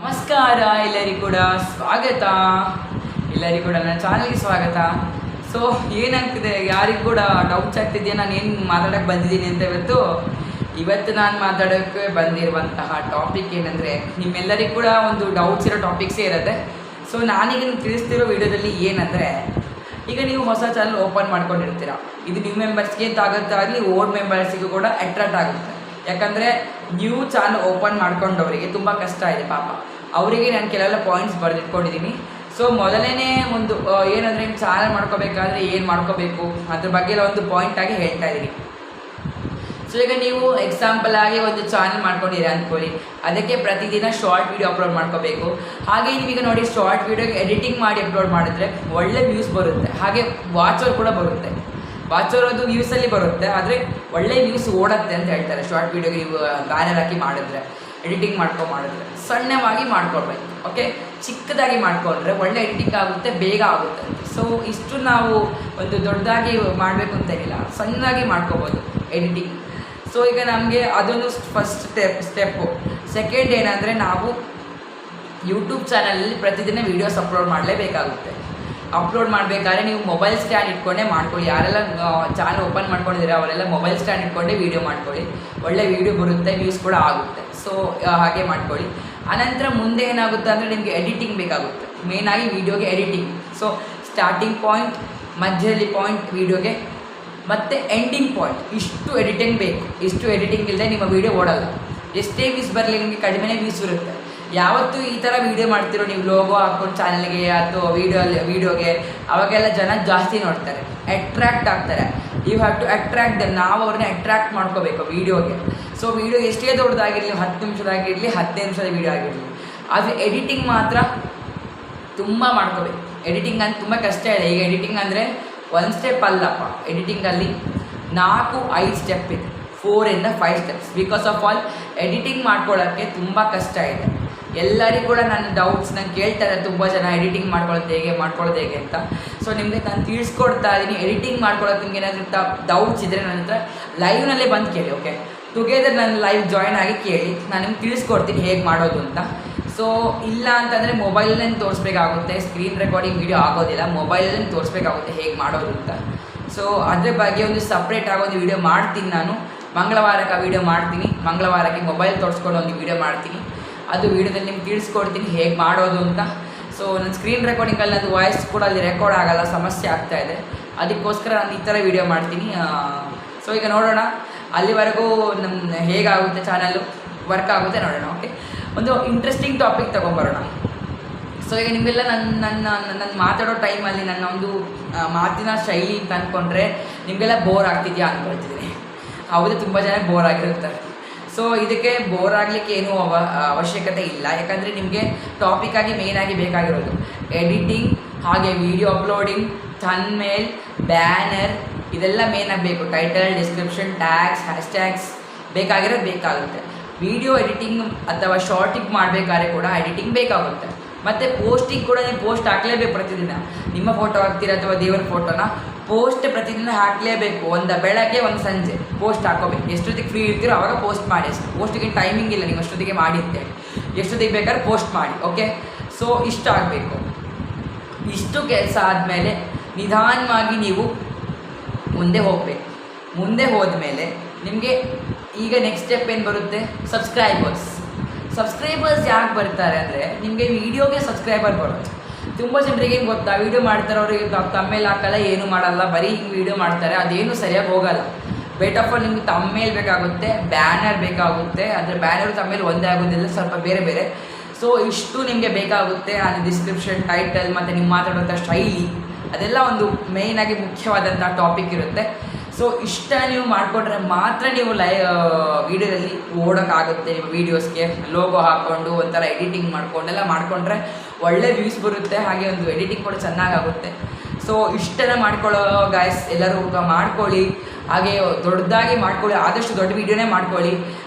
ನಮಸ್ಕಾರ, ಎಲ್ಲರಿಗೂ ಕೂಡ ಸ್ವಾಗತ. ಎಲ್ಲರಿಗೂ ಕೂಡ ನನ್ನ ಚಾನಲ್ಗೆ ಸ್ವಾಗತ. ಸೊ ಏನಾಗ್ತಿದೆ, ಯಾರಿಗೂ ಕೂಡ ಡೌಟ್ಸ್ ಆಗ್ತಿದೆಯಾ ನಾನು ಏನು ಮಾತಾಡೋಕ್ಕೆ ಬಂದಿದ್ದೀನಿ ಅಂತ. ಇವತ್ತು ನಾನು ಮಾತಾಡೋಕ್ಕೆ ಬಂದಿರುವಂತಹ ಟಾಪಿಕ್ ಏನಂದರೆ, ನಿಮ್ಮೆಲ್ಲರಿಗೂ ಕೂಡ ಒಂದು ಡೌಟ್ಸ್ ಇರೋ ಟಾಪಿಕ್ಸೇ ಇರುತ್ತೆ. ಸೊ ನಾನೀಗ ತಿಳಿಸ್ತಿರೋ ವಿಡಿಯೋದಲ್ಲಿ ಏನಂದರೆ, ಈಗ ನೀವು ಹೊಸ ಚಾನಲ್ ಓಪನ್ ಮಾಡ್ಕೊಂಡಿರ್ತೀರ, ಇದು ನ್ಯೂ ಮೆಂಬರ್ಸ್ಗೆ ಅಂತ ಆಗುತ್ತಾಗಲಿ ಓಲ್ಡ್ ಮೆಂಬರ್ಸಿಗೂ ಕೂಡ ಅಟ್ರಾಕ್ಟ್ ಆಗುತ್ತೆ. ಯಾಕಂದರೆ ನ್ಯೂ ಚಾನಲ್ ಓಪನ್ ಮಾಡ್ಕೊಂಡವರಿಗೆ ತುಂಬ ಕಷ್ಟ ಇದೆ ಪಾಪ. ಅವರಿಗೆ ನಾನು ಕೆಲವೆಲ್ಲ ಪಾಯಿಂಟ್ಸ್ ಬರೆದಿಟ್ಕೊಂಡಿದ್ದೀನಿ. ಸೊ ಮೊದಲನೇ ಒಂದು ಏನಂದರೆ, ನೀವು ಚಾನಲ್ ಮಾಡ್ಕೋಬೇಕಾದ್ರೆ ಏನು ಮಾಡ್ಕೋಬೇಕು ಅದ್ರ ಬಗ್ಗೆ ಎಲ್ಲ ಒಂದು ಪಾಯಿಂಟಾಗಿ ಹೇಳ್ತಾ ಇದ್ದೀನಿ. ಸೊ ಈಗ ನೀವು ಎಕ್ಸಾಂಪಲ್ ಆಗಿ ಒಂದು ಚಾನಲ್ ಮಾಡ್ಕೊಂಡಿರಿ ಅಂದ್ಕೊಳ್ಳಿ, ಅದಕ್ಕೆ ಪ್ರತಿದಿನ ಶಾರ್ಟ್ ವೀಡಿಯೋ ಅಪ್ಲೋಡ್ ಮಾಡ್ಕೋಬೇಕು. ಹಾಗೆ ನೀವೀಗ ನೋಡಿ, ಶಾರ್ಟ್ ವೀಡಿಯೋಗೆ ಎಡಿಟಿಂಗ್ ಮಾಡಿ ಅಪ್ಲೋಡ್ ಮಾಡಿದ್ರೆ ಒಳ್ಳೆ ವ್ಯೂಸ್ ಬರುತ್ತೆ, ಹಾಗೆ ವಾಚರ್ ಕೂಡ ಬರುತ್ತೆ. ವಾಚರ್ ಅದು ವ್ಯೂಸಲ್ಲಿ ಬರುತ್ತೆ, ಆದರೆ ಒಳ್ಳೆ ವ್ಯೂಸ್ ಓಡುತ್ತೆ ಅಂತ ಹೇಳ್ತಾರೆ. ಶಾರ್ಟ್ ವೀಡಿಯೋಗೆ ನೀವು ಬ್ಯಾನರ್ ಹಾಕಿ ಮಾಡಿದ್ರೆ, ಎಡಿಟಿಂಗ್ ಮಾಡಿದ್ರೆ ಸಣ್ಣವಾಗಿ ಮಾಡ್ಕೊಳ್ಬೇಕು. ಓಕೆ, ಚಿಕ್ಕದಾಗಿ ಮಾಡಿಕೊಂಡ್ರೆ ಒಳ್ಳೆ ಎಡಿಟಿಂಗ್ ಆಗುತ್ತೆ, ಬೇಗ ಆಗುತ್ತೆ ಅಂತ. ಸೊ ಇಷ್ಟು ನಾವು ಒಂದು ದೊಡ್ಡದಾಗಿ ಮಾಡಬೇಕು ಅಂತೇನಿಲ್ಲ, ಸಣ್ಣದಾಗಿ ಮಾಡ್ಕೋಬೋದು ಎಡಿಟಿಂಗ್. ಸೊ ಈಗ ನಮಗೆ ಅದೊಂದು ಫಸ್ಟ್ ಸ್ಟೆಪ್ಪು. ಸೆಕೆಂಡ್ ಏನಂದರೆ, ನಾವು ಯೂಟ್ಯೂಬ್ ಚಾನಲಲ್ಲಿ ಪ್ರತಿದಿನ ವೀಡಿಯೋಸ್ ಅಪ್ಲೋಡ್ ಮಾಡಲೇಬೇಕಾಗುತ್ತೆ. ಅಪ್ಲೋಡ್ ಮಾಡಬೇಕಾದ್ರೆ ನೀವು ಮೊಬೈಲ್ ಸ್ಟ್ಯಾಂಡ್ ಇಟ್ಕೊಂಡೇ ಮಾಡ್ಕೊಳ್ಳಿ. ಯಾರೆಲ್ಲ ಚಾನಲ್ ಓಪನ್ ಮಾಡ್ಕೊಂಡಿದ್ದೀರಾ ಅವರೆಲ್ಲ ಮೊಬೈಲ್ ಸ್ಟ್ಯಾಂಡ್ ಇಟ್ಕೊಂಡೇ ವೀಡಿಯೋ ಮಾಡ್ಕೊಳ್ಳಿ, ಒಳ್ಳೆ ವೀಡಿಯೋ ಬರುತ್ತೆ, ವ್ಯೂಸ್ ಕೂಡ ಆಗುತ್ತೆ. ಸೊ ಹಾಗೆ ಮಾಡ್ಕೊಳ್ಳಿ. ಆನಂತರ ಮುಂದೆ ಏನಾಗುತ್ತೆ ಅಂದರೆ, ನಿಮಗೆ ಎಡಿಟಿಂಗ್ ಬೇಕಾಗುತ್ತೆ, ಮೇಯ್ನಾಗಿ ವೀಡಿಯೋಗೆ ಎಡಿಟಿಂಗ್. ಸೊ ಸ್ಟಾರ್ಟಿಂಗ್ ಪಾಯಿಂಟ್, ಮಧ್ಯದಲ್ಲಿ ಪಾಯಿಂಟ್ ವೀಡಿಯೋಗೆ, ಮತ್ತು ಎಂಡಿಂಗ್ ಪಾಯಿಂಟ್, ಇಷ್ಟು ಎಡಿಟಿಂಗ್ ಬೇಕು. ಇಷ್ಟು ಎಡಿಟಿಂಗ್ ಇಲ್ಲದೆ ನಿಮ್ಮ ವೀಡಿಯೋ ಓಡಲ್ಲ. ಎಷ್ಟೇ ವ್ಯೂಸ್ ಬರಲಿ, ನಿಮಗೆ ಕಡಿಮೆನೇ ವ್ಯೂಸ್ ಇರುತ್ತೆ. ಯಾವತ್ತೂ ಈ ಥರ ವೀಡಿಯೋ ಮಾಡ್ತಿರೋ ನೀವು, ಲೋಗೋ ಹಾಕ್ಕೊಂಡು ಚಾನಲ್ಗೆ ಅಥವಾ ವೀಡಿಯೋಗೆ, ಅವಾಗೆಲ್ಲ ಜನ ಜಾಸ್ತಿ ನೋಡ್ತಾರೆ, ಅಟ್ರ್ಯಾಕ್ಟ್ ಆಗ್ತಾರೆ. You have to attract them. ನಾವು ಅವ್ರನ್ನ ಅಟ್ರ್ಯಾಕ್ಟ್ ಮಾಡ್ಕೋಬೇಕು ವೀಡಿಯೋಗೆ. ಸೊ ವೀಡಿಯೋ ಎಷ್ಟೇ ದೊಡ್ಡದಾಗಿರಲಿ, 10 ನಿಮಿಷದಾಗಿರಲಿ, 15 ನಿಮಿಷದ ವೀಡಿಯೋ ಆಗಿರಲಿ, ಆದರೆ ಎಡಿಟಿಂಗ್ ಮಾತ್ರ ತುಂಬ ಮಾಡ್ಕೋಬೇಕು. ಎಡಿಟಿಂಗ್ ಅಂತ ತುಂಬ ಕಷ್ಟ ಇದೆ. ಈಗ ಎಡಿಟಿಂಗ್ ಅಂದರೆ ಒಂದು ಸ್ಟೆಪ್ ಅಲ್ಲಪ್ಪ, ಎಡಿಟಿಂಗಲ್ಲಿ 4-5 ಸ್ಟೆಪ್ ಇದೆ, 4-5 steps. Because of all editing ಮಾಡ್ಕೊಳ್ಳೋಕ್ಕೆ ತುಂಬ ಕಷ್ಟ ಇದೆ. ಎಲ್ಲರಿಗೂ ಕೂಡ ನನ್ನ ಡೌಟ್ಸ್ ನಾನು ಕೇಳ್ತಾರೆ ತುಂಬ ಜನ, ಎಡಿಟಿಂಗ್ ಮಾಡ್ಕೊಳ್ಳೋದು ಹೇಗೆ ಅಂತ. ಸೊ ನಿಮಗೆ ನಾನು ತಿಳಿಸ್ಕೊಡ್ತಾ ಇದ್ದೀನಿ. ಎಡಿಟಿಂಗ್ ಮಾಡ್ಕೊಳ್ಳೋದು ನಿಮ್ಗೆ ಏನಾದರೂ ಡೌಟ್ಸ್ ಇದ್ದರೆ ನನ್ನ ಹತ್ರ ಲೈವ್ನಲ್ಲೇ ಬಂದು ಕೇಳಿ. ಓಕೆ, ಟುಗೆದರ್ ನನ್ನ ಲೈವ್ ಜಾಯ್ನ್ ಆಗಿ ಕೇಳಿ, ನಾನು ನಿಮ್ಗೆ ತಿಳಿಸ್ಕೊಡ್ತೀನಿ ಹೇಗೆ ಮಾಡೋದು ಅಂತ. ಸೊ ಇಲ್ಲ ಅಂತಂದರೆ ಮೊಬೈಲಲ್ಲಿ ತೋರಿಸ್ಬೇಕಾಗುತ್ತೆ, ಸ್ಕ್ರೀನ್ ರೆಕಾರ್ಡಿಂಗ್ ವೀಡಿಯೋ ಆಗೋದಿಲ್ಲ, ಮೊಬೈಲಲ್ಲಿ ತೋರಿಸ್ಬೇಕಾಗುತ್ತೆ ಹೇಗೆ ಮಾಡೋದು ಅಂತ. ಸೊ ಅದ್ರ ಬಗ್ಗೆ ಒಂದು ಸಪ್ರೇಟ್ ಆಗೋದು ವೀಡಿಯೋ ಮಾಡ್ತೀನಿ ನಾನು. ಮಂಗಳವಾರಕ್ಕೆ ಆ ವೀಡಿಯೋ ಮಾಡ್ತೀನಿ. ಮಂಗಳವಾರಕ್ಕೆ ಮೊಬೈಲ್ ತೋರಿಸ್ಕೊಂಡು ಒಂದು ವೀಡಿಯೋ ಮಾಡ್ತೀನಿ. ಅದು ವೀಡಿಯೋದಲ್ಲಿ ನಿಮ್ಗೆ ತಿಳಿಸ್ಕೊಡ್ತೀನಿ ಹೇಗೆ ಮಾಡೋದು ಅಂತ. ಸೊ ನನ್ನ ಸ್ಕ್ರೀನ್ ರೆಕಾರ್ಡಿಂಗಲ್ಲಿ ಅದು ವಾಯ್ಸ್ ಕೂಡ ಅಲ್ಲಿ ರೆಕಾರ್ಡ್ ಆಗೋಲ್ಲ, ಸಮಸ್ಯೆ ಆಗ್ತಾಯಿದೆ. ಅದಕ್ಕೋಸ್ಕರ ನಾನು ಈ ಥರ ವೀಡಿಯೋ ಮಾಡ್ತೀನಿ. ಸೊ ಈಗ ನೋಡೋಣ, ಅಲ್ಲಿವರೆಗೂ ನಮ್ಮ ಹೇಗಾಗುತ್ತೆ ಚಾನಲ್ಲು ವರ್ಕ್ ಆಗುತ್ತೆ ನೋಡೋಣ. ಓಕೆ, ಒಂದು ಇಂಟ್ರೆಸ್ಟಿಂಗ್ ಟಾಪಿಕ್ ತೊಗೊಂಬರೋಣ. ಸೊ ಈಗ ನಿಮಗೆಲ್ಲ ನನ್ನ ಮಾತಾಡೋ ಟೈಮಲ್ಲಿ ನನ್ನ ಒಂದು ಮಾತಿನ ಶೈಲಿ ಅಂತ ಅಂದ್ಕೊಂಡ್ರೆ ನಿಮಗೆಲ್ಲ ಬೋರ್ ಆಗ್ತಿದೆಯಾ ಅಂದ್ಕೊಳ್ತಿದ್ದೀನಿ. ಹೌದು, ತುಂಬ ಜನ ಬೋರ್ ಆಗಿರ್ತಾರೆ. ಸೊ ಇದಕ್ಕೆ ಬೋರ್ ಆಗಲಿಕ್ಕೆ ಏನೂ ಅವಶ್ಯಕತೆ ಇಲ್ಲ. ಯಾಕಂದರೆ ನಿಮಗೆ ಟಾಪಿಕ್ಕಾಗಿ ಮೇಯ್ನಾಗಿ ಬೇಕಾಗಿರೋದು ಎಡಿಟಿಂಗ್, ಹಾಗೆ ವಿಡಿಯೋ ಅಪ್ಲೋಡಿಂಗ್, ಥಂಬ್ನೇಲ್, ಬ್ಯಾನರ್, ಇದೆಲ್ಲ ಮೇಯ್ನಾಗಿ ಬೇಕು. ಟೈಟಲ್, ಡಿಸ್ಕ್ರಿಪ್ಷನ್, ಟ್ಯಾಗ್ಸ್, ಹ್ಯಾಶ್ಟ್ಯಾಗ್ಸ್ ಬೇಕಾಗುತ್ತೆ. ವಿಡಿಯೋ ಎಡಿಟಿಂಗ್ ಅಥವಾ ಶಾರ್ಟಿಂಗ್ ಮಾಡಬೇಕಾದ್ರೆ ಕೂಡ ಎಡಿಟಿಂಗ್ ಬೇಕಾಗುತ್ತೆ. ಮತ್ತು ಪೋಸ್ಟಿಂಗ್ ಕೂಡ ನೀವು ಪೋಸ್ಟ್ ಹಾಕಲೇಬೇಕು ಪ್ರತಿದಿನ. ನಿಮ್ಮ ಫೋಟೋ ಹಾಕ್ತೀರ ಅಥವಾ ದೇವರ ಫೋಟೋನ ಪೋಸ್ಟ್ ಪ್ರತಿದಿನ ಹಾಕಲೇಬೇಕು. ಒಂದು ಬೆಳಗ್ಗೆ ಒಂದು ಸಂಜೆ ಪೋಸ್ಟ್ ಹಾಕೋಬೇಕು. ಎಷ್ಟೊತ್ತಿಗೆ ಫ್ರೀ ಇರ್ತೀರೋ ಆವಾಗ ಪೋಸ್ಟ್ ಮಾಡಿ. ಅಷ್ಟು ಪೋಸ್ಟಿಗೆ ಟೈಮಿಂಗ್ ಇಲ್ಲ, ನೀವು ಅಷ್ಟೊತ್ತಿಗೆ ಮಾಡಿ ಅಂತೇಳಿ, ಎಷ್ಟೊತ್ತಿಗೆ ಬೇಕಾದ್ರೆ ಪೋಸ್ಟ್ ಮಾಡಿ. ಓಕೆ, ಸೊ ಇಷ್ಟು ಆಗಬೇಕು. ಇಷ್ಟು ಕೆಲಸ ಆದಮೇಲೆ ನಿಧಾನವಾಗಿ ನೀವು ಮುಂದೆ ಹೋಗಬೇಕು. ಮುಂದೆ ಹೋದ್ಮೇಲೆ ನಿಮಗೆ ಈಗ ನೆಕ್ಸ್ಟ್ ಸ್ಟೆಪ್ ಏನು ಬರುತ್ತೆ, ಸಬ್ಸ್ಕ್ರೈಬರ್ಸ್ ಯಾಕೆ ಬರ್ತಾರೆ ಅಂದರೆ, ನಿಮಗೆ ವೀಡಿಯೋಗೆ ಸಬ್ಸ್ಕ್ರೈಬರ್ ಬರುತ್ತೆ. ತುಂಬ ಜನರಿಗೆ ಏನು ಗೊತ್ತಾ, ವೀಡಿಯೋ ಮಾಡ್ತಾರೆ, ಅವ್ರಿಗೆ ತಮ್ಮೇಲೆ ಹಾಕಲ್ಲ, ಏನು ಮಾಡಲ್ಲ, ಬರೀ ಹಿಂಗೆ ವೀಡಿಯೋ ಮಾಡ್ತಾರೆ, ಅದೇನು ಸರಿಯಾಗಿ ಹೋಗಲ್ಲ. ಬೇಟ್ ಆಫ್ ಆಲ್ ನಿಮ್ಗೆ ತಮ್ಮೇಲೆ ಬೇಕಾಗುತ್ತೆ, ಬ್ಯಾನರ್ ಬೇಕಾಗುತ್ತೆ. ಅಂದರೆ ಬ್ಯಾನರು ತಮ್ಮೇಲೆ ಒಂದೇ ಆಗೋದಿಲ್ಲ, ಸ್ವಲ್ಪ ಬೇರೆ ಬೇರೆ. ಸೊ ಇಷ್ಟು ನಿಮಗೆ ಬೇಕಾಗುತ್ತೆ. ಅದು ಡಿಸ್ಕ್ರಿಪ್ಷನ್, ಟೈಟಲ್ ಮತ್ತು ನಿಮ್ಮ ಮಾತಾಡುವಂಥ ಶೈಲಿ, ಅದೆಲ್ಲ ಒಂದು ಮೇಯ್ನಾಗಿ ಮುಖ್ಯವಾದಂಥ ಟಾಪಿಕ್ ಇರುತ್ತೆ. ಸೊ ಇಷ್ಟ ನೀವು ಮಾಡಿಕೊಂಡ್ರೆ ಮಾತ್ರ ನೀವು ವೀಡಿಯೋದಲ್ಲಿ ಓಡೋಕ್ಕಾಗುತ್ತೆ. ನಿಮ್ಮ ವೀಡಿಯೋಸ್ಗೆ ಲೋಗೋ ಹಾಕ್ಕೊಂಡು ಒಂಥರ ಎಡಿಟಿಂಗ್ ಮಾಡ್ಕೊಂಡೆಲ್ಲ ಮಾಡಿಕೊಂಡ್ರೆ ಒಳ್ಳೆ ವ್ಯೂಸ್ ಬರುತ್ತೆ, ಹಾಗೆ ಒಂದು ಎಡಿಟಿಂಗ್ ಕೂಡ ಚೆನ್ನಾಗಾಗುತ್ತೆ. ಸೊ ಇಷ್ಟೆಲ್ಲ ಮಾಡ್ಕೊಳ್ಳೋ ಗಾಯ್ಸ್ ಎಲ್ಲರೂ ಮಾಡ್ಕೊಳ್ಳಿ. ಹಾಗೆ ದೊಡ್ಡದಾಗಿ ಮಾಡ್ಕೊಳ್ಳಿ, ಆದಷ್ಟು ದೊಡ್ಡ ವೀಡಿಯೋನೇ ಮಾಡ್ಕೊಳ್ಳಿ.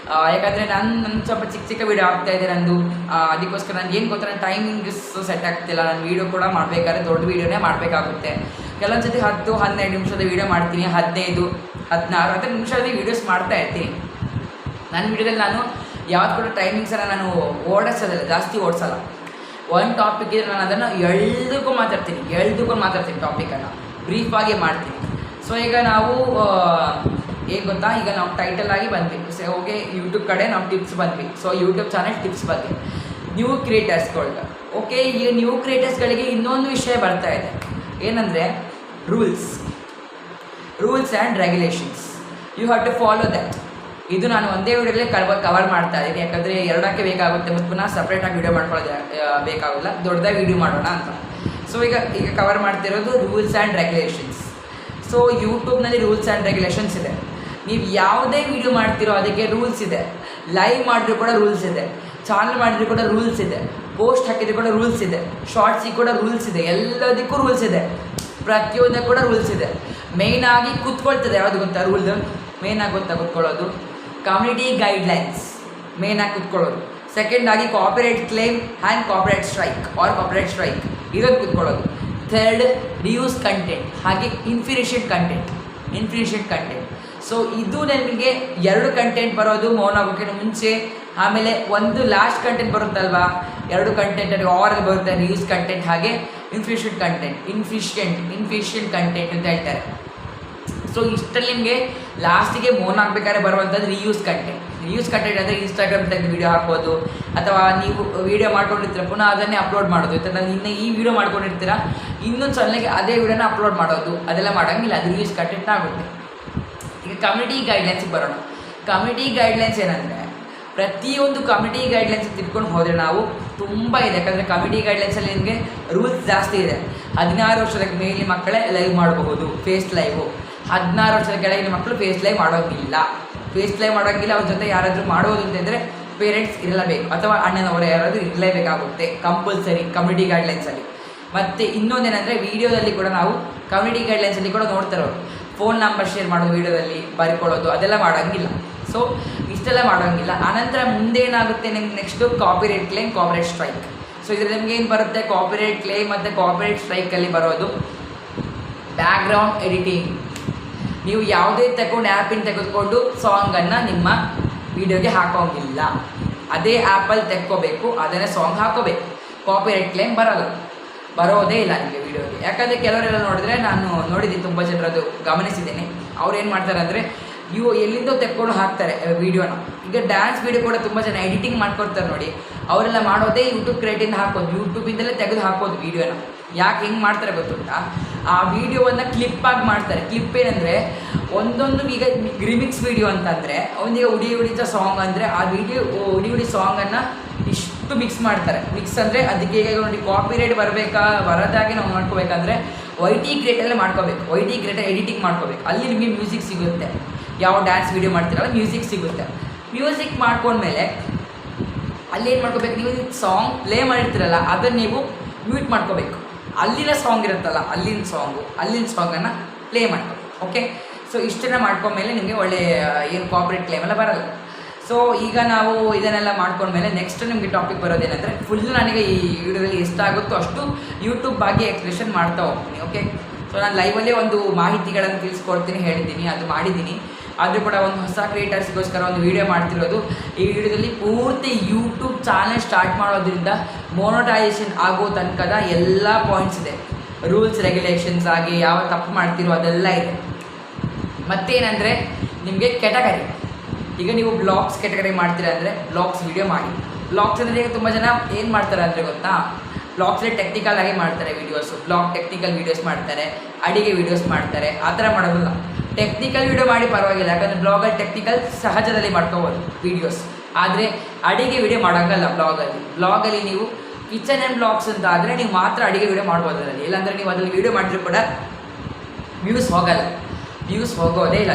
ಯಾಕಂದರೆ ನನ್ನ ಸ್ವಲ್ಪ ಚಿಕ್ಕ ವೀಡಿಯೋ ಆಗ್ತಾಯಿದೆ ನಂದು. ಅದಕ್ಕೋಸ್ಕರ ನನಗೆ ಏನು ಗೊತ್ತಾ, ಟೈಮಿಂಗ್ಸ್ ಸೆಟ್ ಆಗ್ತಿಲ್ಲ. ನಾನು ವೀಡಿಯೋ ಕೂಡ ಮಾಡಬೇಕಾದ್ರೆ ದೊಡ್ಡ ವೀಡಿಯೋನೇ ಮಾಡಬೇಕಾಗುತ್ತೆ. ಕೆಲವೊಂದು ಸತಿ 10-12 ನಿಮಿಷದ ವೀಡಿಯೋ ಮಾಡ್ತೀನಿ, 15-16 ನಿಮಿಷದ ವೀಡಿಯೋಸ್ ಮಾಡ್ತಾ ಇರ್ತೀನಿ. ನನ್ನ ವಿಡಿಯೋದಲ್ಲಿ ನಾನು ಯಾವ್ದು ಕೂಡ ಟೈಮಿಂಗ್ಸನ್ನು ನಾನು ಓಡಿಸೋದಿಲ್ಲ, ಜಾಸ್ತಿ ಓಡಿಸಲ್ಲ. ಒಂದು ಟಾಪಿಕ್ ಇದ್ರೆ ನಾನು ಅದನ್ನು ಎಳ್ದುಕೊಂಡು ಮಾತಾಡ್ತೀನಿ ಟಾಪಿಕನ್ನು ಬ್ರೀಫಾಗಿ ಮಾಡ್ತೀನಿ. ಸೊ ಈಗ ನಾವು ಏನು ಗೊತ್ತಾ, ಈಗ ನಾವು ಟೈಟಲ್ ಆಗಿ ಬಂದ್ವಿ. ಸೊ ಓಕೆ, ಯೂಟ್ಯೂಬ್ ಕಡೆ ನಾವು ಟಿಪ್ಸ್ ಬಂದ್ವಿ. ಸೊ ಯೂಟ್ಯೂಬ್ ಚಾನಲ್ ಟಿಪ್ಸ್ ಬಗ್ಗೆ ನ್ಯೂ ಕ್ರಿಯೇಟರ್ಸ್ಗಳಿಗೆ. ಓಕೆ, ಈಗ ನ್ಯೂ ಕ್ರಿಯೇಟರ್ಸ್ಗಳಿಗೆ ಇನ್ನೊಂದು ವಿಷಯ ಬರ್ತಾ ಇದೆ, ಏನಂದರೆ rules and regulations. You have to follow that. ಇದು ನಾನು ಒಂದೇ ವಿಡಿಯೋದಲ್ಲಿ ಕವರ್ ಮಾಡ್ತಾ ಇದ್ದೀನಿ, ಯಾಕಂದರೆ ಎರಡಕ್ಕೆ ಬೇಕಾಗುತ್ತೆ ಮತ್ತು ಪುನಃ ಸಪ್ರೇಟಾಗಿ ವಿಡಿಯೋ ಮಾಡ್ಕೊಳ್ಳೋದು ಬೇಕಾಗಲ್ಲ, ದೊಡ್ಡದಾಗಿ ವಿಡಿಯೋ ಮಾಡೋಣ ಅಂತ. ಸೊ ಈಗ ಕವರ್ ಮಾಡ್ತಿರೋದು ರೂಲ್ಸ್ ಆ್ಯಂಡ್ ರೆಗ್ಯುಲೇಷನ್ಸ್. ಸೊ ಯೂಟ್ಯೂಬ್ನಲ್ಲಿ ರೂಲ್ಸ್ ಆ್ಯಂಡ್ ರೆಗ್ಯುಲೇಷನ್ಸ್ ಇದೆ. ನೀವು ಯಾವುದೇ ವಿಡಿಯೋ ಮಾಡ್ತಿರೋ ಅದಕ್ಕೆ ರೂಲ್ಸ್ ಇದೆ. ಲೈವ್ ಮಾಡಿದ್ರು ಕೂಡ ರೂಲ್ಸ್ ಇದೆ, ಚಾನಲ್ ಮಾಡಿದ್ರು ಕೂಡ ರೂಲ್ಸ್ ಇದೆ, ಪೋಸ್ಟ್ ಹಾಕಿದ್ರು ಕೂಡ ರೂಲ್ಸ್ ಇದೆ, ಶಾರ್ಟ್ಸಿಗೆ ಕೂಡ ರೂಲ್ಸ್ ಇದೆ, ಎಲ್ಲದಕ್ಕೂ ರೂಲ್ಸ್ ಇದೆ, ಪ್ರತಿಯೊಂದಕ್ಕೂ ಕೂಡ ರೂಲ್ಸ್ ಇದೆ. ಮೇಯ್ನಾಗಿ ಕೂತ್ಕೊಳ್ತದೆ ಯಾವುದು ಗೊತ್ತಾ ರೂಲ್, ಮೇಯ್ನಾಗಿ ಗೊತ್ತಾ ಕೂತ್ಕೊಳ್ಳೋದು ಕಮ್ಯುನಿಟಿ ಗೈಡ್ಲೈನ್ಸ್, ಮೇಯ್ನಾಗಿ ಕೂತ್ಕೊಳ್ಳೋದು. ಸೆಕೆಂಡಾಗಿ copyright claim and copyright strike ಇದೊಂದು ಕೂತ್ಕೊಳ್ಳೋದು. ಥರ್ಡ್ ರಿಯೂಸ್ ಕಂಟೆಂಟ್, ಹಾಗೆ ಇನ್ಫಿನಿಷಿಯಂಟ್ ಕಂಟೆಂಟ್. ಸೊ ಇದು ನನಗೆ 2 ಕಂಟೆಂಟ್ ಬರೋದು ಮೌನ ಆಗೋಕ್ಕಿಂತ ಮುಂಚೆ, ಆಮೇಲೆ ಒಂದು ಲಾಸ್ಟ್ ಕಂಟೆಂಟ್ ಬರುತ್ತಲ್ವಾ, 2 ಕಂಟೆಂಟಲ್ಲಿ ಆರ್ ಬರುತ್ತೆ, ರಿಯೂಸ್ ಕಂಟೆಂಟ್ ಹಾಗೆ ಇನ್ಫಿನಿಷಿಯಂಟ್ ಕಂಟೆಂಟ್ ಅಂತ ಹೇಳ್ತಾರೆ. ಸೊ ಇಷ್ಟರಲ್ಲಿ ನಿಮಗೆ ಲಾಸ್ಟಿಗೆ ಮೌನ ಆಗಬೇಕಾದ್ರೆ ಬರುವಂಥದ್ದು ರಿಯೂಸ್ ಕಂಟೆಂಟ್ ಅಂದರೆ ಇನ್ಸ್ಟಾಗ್ರಾಮ್ ತೆಗೆದು ವೀಡಿಯೋ ಹಾಕೋದು, ಅಥವಾ ನೀವು ವೀಡಿಯೋ ಮಾಡ್ಕೊಂಡಿರ್ತೀರ ಪುನಃ ಅದನ್ನೇ ಅಪ್ಲೋಡ್ ಮಾಡೋದು. ನಾನು ಇನ್ನು ಈ ವಿಡಿಯೋ ಮಾಡ್ಕೊಂಡಿರ್ತೀರ ಇನ್ನೊಂದು ಚಾನಲ್ಗೆ ಅದೇ ವಿಡಿಯೋನ ಅಪ್ಲೋಡ್ ಮಾಡೋದು, ಅದೆಲ್ಲ ಮಾಡೋಂಗಿಲ್ಲ, ಅದು ರಿಯೂಸ್ ಕಂಟೆಂಟ್ ಆಗುತ್ತೆ. ಈಗ ಕಮ್ಯುನಿಟಿ ಗೈಡ್ಲೈನ್ಸಿಗೆ ಬರೋಣ. ಕಮ್ಯುನಿಟಿ ಗೈಡ್ಲೈನ್ಸ್ ಏನಂದರೆ, ಪ್ರತಿಯೊಂದು ಕಮ್ಯುನಿಟಿ ಗೈಡ್ಲೈನ್ಸ್ ತಿಳ್ಕೊಂಡು ಹೋದರೆ ನಾವು ತುಂಬ ಇದೆ. ಯಾಕಂದರೆ ಕಮ್ಯುನಿಟಿ ಗೈಡ್ಲೈನ್ಸಲ್ಲಿ ನಿಮಗೆ ರೂಲ್ಸ್ ಜಾಸ್ತಿ ಇದೆ. 16 ವರ್ಷದ ಮೇಲೆ ಮಕ್ಕಳೇ ಲೈವ್ ಮಾಡಬಹುದು, ಫೇಸ್ ಲೈವು. 16 ವರ್ಷದ ಕೆಳಗಿನ ಮಕ್ಕಳು ಫೇಸ್ ಲೈವ್ ಮಾಡೋಂಗಿಲ್ಲ. ಅವ್ರ ಜೊತೆ ಯಾರಾದರೂ ಮಾಡೋದು ಅಂತಂದರೆ ಪೇರೆಂಟ್ಸ್ ಇರಲೇಬೇಕು, ಅಥವಾ ಅಣ್ಣನವರು ಯಾರಾದರೂ ಇರಲೇಬೇಕಾಗುತ್ತೆ ಕಂಪಲ್ಸರಿ ಕಮ್ಯುನಿಟಿ ಗೈಡ್ಲೈನ್ಸಲ್ಲಿ. ಮತ್ತು ಇನ್ನೊಂದೇನೆಂದರೆ ವೀಡಿಯೋದಲ್ಲಿ ಕೂಡ ನಾವು ಕಮ್ಯುನಿಟಿ ಗೈಡ್ಲೈನ್ಸಲ್ಲಿ ಕೂಡ ನೋಡ್ತಾರೋರು ಫೋನ್ ನಂಬರ್ ಶೇರ್ ಮಾಡೋದು, ವೀಡಿಯೋದಲ್ಲಿ ಬರ್ಕೊಳ್ಳೋದು, ಅದೆಲ್ಲ ಮಾಡೋಂಗಿಲ್ಲ. ಸೊ ಇಷ್ಟೆಲ್ಲ ಮಾಡೋಂಗಿಲ್ಲ. ಆನಂತರ ಮುಂದೇನಾಗುತ್ತೆ ನಿಮ್ಗೆ next copyright claim, copyright strike. So ಇದರಲ್ಲಿ ನಿಮ್ಗೆ ಏನು ಬರುತ್ತೆ, ಕಾಪಿರೈಟ್ ಕ್ಲೇಮ್ ಮತ್ತು ಕಾಪಿರೈಟ್ ಸ್ಟ್ರೈಕಲ್ಲಿ ಬರೋದು ಬ್ಯಾಕ್ಗ್ರೌಂಡ್ ಎಡಿಟಿಂಗ್. ನೀವು ಯಾವುದೇ ತೆಗೆದುಕೊಂಡು ಸಾಂಗನ್ನು ನಿಮ್ಮ ವೀಡಿಯೋಗೆ ಹಾಕೋಂಗಿಲ್ಲ. ಅದೇ ಆ್ಯಪಲ್ಲಿ ತೆಕ್ಕೋಬೇಕು, ಅದನ್ನೇ ಸಾಂಗ್ ಹಾಕೋಬೇಕು. ಕಾಪಿರೈಟ್ ಕ್ಲೇಮ್ ಬರೋದೇ ಇಲ್ಲ ನಿಮಗೆ ವೀಡಿಯೋಗೆ. ಯಾಕಂದರೆ ಕೆಲವರೆಲ್ಲ ನೋಡಿದ್ರೆ, ನಾನು ನೋಡಿದ್ದೀನಿ ತುಂಬ ಜನರದು ಗಮನಿಸಿದ್ದೀನಿ. ಅವ್ರು ಏನು ಮಾಡ್ತಾರೆ ಅಂದರೆ, ಎಲ್ಲಿಂದೋ ತೆಕ್ಕೊಂಡು ಹಾಕ್ತಾರೆ ವೀಡಿಯೋನ. ಈಗ ಡ್ಯಾನ್ಸ್ ವೀಡಿಯೋ ಕೂಡ ತುಂಬ ಜನ ಎಡಿಟಿಂಗ್ ಮಾಡ್ಕೊಡ್ತಾರೆ ನೋಡಿ, ಅವರೆಲ್ಲ ಮಾಡೋದೇ ಯೂಟ್ಯೂಬ್ ಕ್ರಿಯೇಟಿಂದ ಹಾಕೋದು, ಯೂಟ್ಯೂಬಿಂದಲೇ ತೆಗೆದು ಹಾಕೋದು ವೀಡಿಯೋನ. ಯಾಕೆ ಹಿಂಗೆ ಮಾಡ್ತಾರೆ ಗೊತ್ತುಂಟಾ, ಆ ವೀಡಿಯೋವನ್ನು ಕ್ಲಿಪ್ಪಾಗಿ ಮಾಡ್ತಾರೆ. ಕ್ಲಿಪ್ ಏನಂದರೆ ಒಂದೊಂದು, ಈಗ ರಿಮಿಕ್ಸ್ ವೀಡಿಯೋ ಅಂತಂದರೆ ಒಂದೀಗ ಉಡಿತ ಸಾಂಗ್ ಅಂದರೆ ಆ ಉಡಿ ಸಾಂಗನ್ನು ಇಷ್ಟು ಮಿಕ್ಸ್ ಮಾಡ್ತಾರೆ. ಮಿಕ್ಸ್ ಅಂದರೆ ಅದಕ್ಕೆ ಈಗ ನೋಡಿ ಕಾಪಿರೈಟ್ ಬರೋದಾಗೆ ನಾವು ಮಾಡ್ಕೋಬೇಕಂದ್ರೆ YT ಕ್ರಿಯೇಟಲ್ಲೇ ಮಾಡ್ಕೋಬೇಕು. YT ಕ್ರಿಯೇಟರ್ ಎಡಿಟಿಂಗ್ ಮಾಡ್ಕೋಬೇಕು. ಅಲ್ಲಿ ನಿಮಗೆ ಮ್ಯೂಸಿಕ್ ಸಿಗುತ್ತೆ. ಯಾವ ಡ್ಯಾನ್ಸ್ ವೀಡಿಯೋ ಮಾಡ್ತೀರಲ್ಲ ಮ್ಯೂಸಿಕ್ ಸಿಗುತ್ತೆ. ಮ್ಯೂಸಿಕ್ ಮಾಡ್ಕೊಂಡ್ಮೇಲೆ ಅಲ್ಲಿ ಏನು ಮಾಡ್ಕೋಬೇಕು, ನೀವು ಸಾಂಗ್ ಪ್ಲೇ ಮಾಡಿರ್ತೀರಲ್ಲ ಅದನ್ನು ನೀವು ಮ್ಯೂಟ್ ಮಾಡ್ಕೋಬೇಕು. ಅಲ್ಲಿನ ಸಾಂಗ್ ಇರುತ್ತಲ್ಲ, ಅಲ್ಲಿನ ಸಾಂಗನ್ನು ಪ್ಲೇ ಮಾಡ್ಕೋಬೇಕು. ಓಕೆ, ಸೊ ಇಷ್ಟನ್ನು ಮಾಡ್ಕೊಂಡ್ಮೇಲೆ ನಿಮಗೆ ಒಳ್ಳೆ ಏನು ಕಾಪಿರೈಟ್ ಕ್ಲೇಮ್ ಎಲ್ಲ ಬರಲ್ಲ. ಸೊ ಈಗ ನಾವು ಇದನ್ನೆಲ್ಲ ಮಾಡ್ಕೊಂಡ್ಮೇಲೆ ನೆಕ್ಸ್ಟ್ ನಿಮಗೆ ಟಾಪಿಕ್ ಬರೋದೇನೆಂದರೆ, ಫುಲ್ ನನಗೆ ಈ ವಿಡಿಯೋದಲ್ಲಿ ಎಷ್ಟಾಗುತ್ತೋ ಅಷ್ಟು ಯೂಟ್ಯೂಬ್ ಬಗ್ಗೆ ಎಕ್ಸ್ಪ್ಲೇಷನ್ ಮಾಡ್ತಾ ಹೋಗ್ತೀನಿ. ಓಕೆ, ಸೊ ನಾನು ಲೈವಲ್ಲೇ ಒಂದು ಮಾಹಿತಿಗಳನ್ನು ತಿಳಿಸ್ಕೊಡ್ತೀನಿ, ಹೇಳಿದ್ದೀನಿ, ಅದು ಮಾಡಿದ್ದೀನಿ. ಆದರೂ ಕೂಡ ಒಂದು ಹೊಸ ಕ್ರಿಯೇಟರ್ಸ್ಗೋಸ್ಕರ ಒಂದು ವೀಡಿಯೋ ಮಾಡ್ತಿರೋದು. ಈ ವಿಡಿಯೋದಲ್ಲಿ ಪೂರ್ತಿ ಯೂಟ್ಯೂಬ್ ಚಾನಲ್ ಸ್ಟಾರ್ಟ್ ಮಾಡೋದ್ರಿಂದ ಮೊನಟೈಸೇಷನ್ ಆಗೋ ತನಕದ ಎಲ್ಲ ಪಾಯಿಂಟ್ಸ್ ಇದೆ. ರೂಲ್ಸ್ ರೆಗ್ಯುಲೇಷನ್ಸ್ ಆಗಿ ಯಾವ ತಪ್ಪು ಮಾಡ್ತಿರೋ ಅದೆಲ್ಲ ಇದೆ. ಮತ್ತೇನೆಂದರೆ ನಿಮಗೆ ಕೆಟಗರಿ, ಈಗ ನೀವು ಬ್ಲಾಗ್ಸ್ ಕೆಟಗರಿ ಮಾಡ್ತೀರಾ ಅಂದರೆ ಬ್ಲಾಗ್ಸ್ ವೀಡಿಯೋ ಮಾಡಿ. ಬ್ಲಾಗ್ಸ್ ಅಂದರೆ ಈಗ ತುಂಬ ಜನ ಏನು ಮಾಡ್ತಾರೆ ಅಂದರೆ ಗೊತ್ತಾ, ಬ್ಲಾಗ್ಸಲ್ಲಿ ಟೆಕ್ನಿಕಲ್ ಆಗಿ ಮಾಡ್ತಾರೆ ವೀಡಿಯೋಸು. ಟೆಕ್ನಿಕಲ್ ವೀಡಿಯೋಸ್ ಮಾಡ್ತಾರೆ, ಅಡಿಗೆ ವೀಡಿಯೋಸ್ ಮಾಡ್ತಾರೆ. ಆ ಥರ ಮಾಡೋದಿಲ್ಲ. ಟೆಕ್ನಿಕಲ್ ವೀಡಿಯೋ ಮಾಡಿ ಪರವಾಗಿಲ್ಲ, ಯಾಕಂದರೆ ಬ್ಲಾಗಲ್ಲಿ ಟೆಕ್ನಿಕಲ್ ಸಹಜದಲ್ಲಿ ಮಾಡ್ಕೋಬೋದು ವೀಡಿಯೋಸ್. ಆದರೆ ಅಡಿಗೆ ವೀಡಿಯೋ ಮಾಡೋಕ್ಕಲ್ಲ ಬ್ಲಾಗಲ್ಲಿ ನೀವು ಕಿಚನ್ ಆ್ಯಂಡ್ ಬ್ಲಾಗ್ಸ್ ಅಂತ ಆದರೆ ನೀವು ಮಾತ್ರ ಅಡಿಗೆ ವೀಡಿಯೋ ಮಾಡ್ಬೋದು ಅದರಲ್ಲಿ. ಇಲ್ಲಾಂದರೆ ನೀವು ಅದರಲ್ಲಿ ವೀಡಿಯೋ ಮಾಡಿದ್ರು ಕೂಡ ವ್ಯೂಸ್ ಹೋಗೋದೇ ಇಲ್ಲ.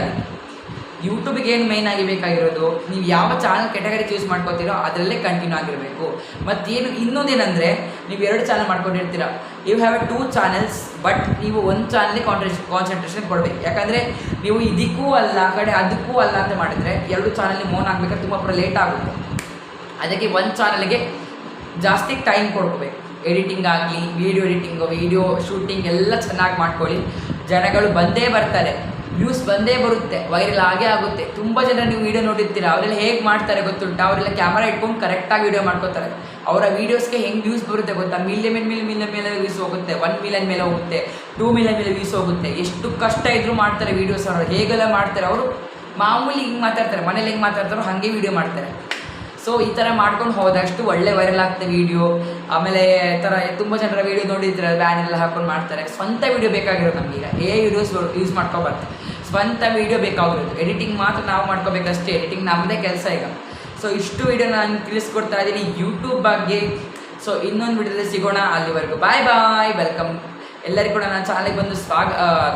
ಯೂಟ್ಯೂಬಿಗೆ ಏನು ಮೇಯ್ನಾಗಿ ಬೇಕಾಗಿರೋದು, ನೀವು ಯಾವ ಚಾನಲ್ ಕೆಟಗರಿ ಚೂಸ್ ಮಾಡ್ಕೋತೀರೋ ಅದರಲ್ಲೇ ಕಂಟಿನ್ಯೂ ಆಗಿರಬೇಕು. ಮತ್ತೇನು ಇನ್ನೊಂದೇನೆಂದರೆ, ನೀವು 2 ಚಾನಲ್ ಮಾಡ್ಕೊಂಡಿರ್ತೀರ, ಯು ಹ್ಯಾವ್ 2 ಚಾನಲ್ಸ್, ಬಟ್ ನೀವು ಒಂದು ಚಾನಲ್ಗೆ ಕಾನ್ಸಂಟ್ರೇಷನ್ ಕೊಡಬೇಕು. ಯಾಕಂದರೆ ನೀವು ಇದಕ್ಕೂ ಅಲ್ಲ ಕಡೆ ಅದಕ್ಕೂ ಅಲ್ಲ ಅಂತ ಮಾಡಿದರೆ 2 ಚಾನಲ್ಗೆ ಮೌನ್ ಆಗಬೇಕಾದ್ರೆ ತುಂಬ ಲೇಟ್ ಆಗುತ್ತೆ. ಅದಕ್ಕೆ ಒಂದು ಚಾನಲ್ಗೆ ಜಾಸ್ತಿ ಟೈಮ್ ಕೊಡ್ಕೋಬೇಕು. ಎಡಿಟಿಂಗ್ ಆಗಲಿ, ವೀಡಿಯೋ ಶೂಟಿಂಗ್ ಎಲ್ಲ ಚೆನ್ನಾಗಿ ಮಾಡ್ಕೊಳ್ಳಿ. ಜನಗಳು ಬಂದೇ ಬರ್ತಾರೆ. ವ್ಯೂಸ್ ಬಂದೇ ಬರುತ್ತೆ, ವೈರಲ್ ಆಗೇ ಆಗುತ್ತೆ. ತುಂಬ ಜನ ನೀವು ವೀಡಿಯೋ ನೋಡಿರ್ತೀರ, ಅವರೆಲ್ಲ ಹೇಗೆ ಮಾಡ್ತಾರೆ ಗೊತ್ತುಂಟು, ಅವರೆಲ್ಲ ಕ್ಯಾಮರಾ ಇಟ್ಕೊಂಡು ಕರೆಕ್ಟಾಗಿ ವೀಡಿಯೋ ಮಾಡ್ಕೋತಾರೆ. ಅವರ ವೀಡಿಯೋಸ್ಗೆ ಹೆಂಗೆ ವ್ಯೂಸ್ ಬರುತ್ತೆ ಗೊತ್ತಾ, ಮಿಲಿಯನ್ ಮೇಲೆ ವ್ಯೂಸ್ ಹೋಗುತ್ತೆ, 1 ಮಿಲಿಯನ್ ಮೇಲೆ ಹೋಗುತ್ತೆ, 2 ಮಿಲಿಯನ್ ಮೇಲೆ ವ್ಯೂಸ್ ಹೋಗುತ್ತೆ. ಎಷ್ಟು ಕಷ್ಟ ಇದ್ರೂ ಮಾಡ್ತಾರೆ ವೀಡಿಯೋಸ್. ಅವರು ಹೇಗೆಲ್ಲ ಮಾಡ್ತಾರೆ, ಅವರು ಮಾಮೂಲಿ ಹಿಂಗೆ ಮಾತಾಡ್ತಾರೆ, ಮನೇಲಿ ಹೆಂಗೆ ಮಾತಾಡ್ತಾರೋ ಹಾಗೆ ವೀಡಿಯೋ ಮಾಡ್ತಾರೆ. ಸೊ ಈ ಥರ ಮಾಡ್ಕೊಂಡು ಹೋದಷ್ಟು ಒಳ್ಳೆ ವೈರಲ್ ಆಗ್ತದೆ ವೀಡಿಯೋ. ಆಮೇಲೆ ಈ ಥರ ತುಂಬ ಜನರ ವೀಡಿಯೋ ನೋಡಿದ್ರೆ ಬ್ಯಾನ್ ಎಲ್ಲ ಹಾಕೊಂಡು ಮಾಡ್ತಾರೆ. ಸ್ವಂತ ವೀಡಿಯೋ ಬೇಕಾಗಿರೋದು ನಮಗೀಗ, ವಿಡಿಯೋಸ್ ಯೂಸ್ ಮಾಡ್ಕೊಬಾರ್ದು, ಸ್ವಂತ ವೀಡಿಯೋ ಬೇಕಾಗಿರೋದು. ಎಡಿಟಿಂಗ್ ಮಾತ್ರ ನಾವು ಮಾಡ್ಕೋಬೇಕಷ್ಟೇ, ಎಡಿಟಿಂಗ್ ನಮ್ಮದೇ ಕೆಲಸ ಈಗ. ಸೊ ಇಷ್ಟು ವೀಡಿಯೋ ನಾನು ತಿಳಿಸ್ಕೊಡ್ತಾ ಇದ್ದೀನಿ ಯೂಟ್ಯೂಬ್ ಬಗ್ಗೆ. ಸೊ ಇನ್ನೊಂದು ವೀಡಿಯೋದಲ್ಲಿ ಸಿಗೋಣ, ಅಲ್ಲಿವರೆಗೂ ಬಾಯ್ ಬಾಯ್, ವೆಲ್ಕಮ್. ಎಲ್ಲರಿಗೂ ಕೂಡ ನನ್ನ ಚಾನಲ್ಗೆ ಬಂದು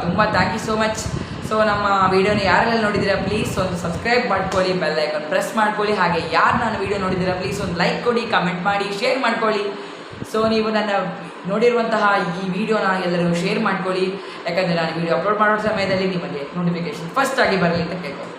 ತುಂಬ thank you so much. So ನಮ್ಮ ವೀಡಿಯೋನ ಯಾರೆಲ್ಲ ನೋಡಿದ್ದೀರಾ ಪ್ಲೀಸ್ ಒಂದು ಸಬ್ಸ್ಕ್ರೈಬ್ ಮಾಡ್ಕೊಳ್ಳಿ, ಬೆಲ್ ಐಕಾನ್ ಪ್ರೆಸ್ ಮಾಡ್ಕೊಳ್ಳಿ. ಹಾಗೆ ಯಾರು ನಾನು ವೀಡಿಯೋ ನೋಡಿದ್ದೀರಾ ಪ್ಲೀಸ್ ಒಂದು ಲೈಕ್ ಕೊಡಿ, ಕಮೆಂಟ್ ಮಾಡಿ, ಶೇರ್ ಮಾಡ್ಕೊಳ್ಳಿ. ಸೊ ನೀವು ನನ್ನ ನೋಡಿರುವಂತಹ ಈ ವಿಡಿಯೋನ ಎಲ್ಲರಿಗೂ ಶೇರ್ ಮಾಡ್ಕೊಳ್ಳಿ, ಯಾಕಂದರೆ ನಾನು ವೀಡಿಯೋ ಅಪ್ಲೋಡ್ ಮಾಡೋ ಸಮಯದಲ್ಲಿ ನಿಮಗೆ ನೋಟಿಫಿಕೇಶನ್ ಫಸ್ಟ್ ಆಗಿ ಬರಲಿ ಅಂತ ಕೇಳ್ಕೊಳ್ಳಿ.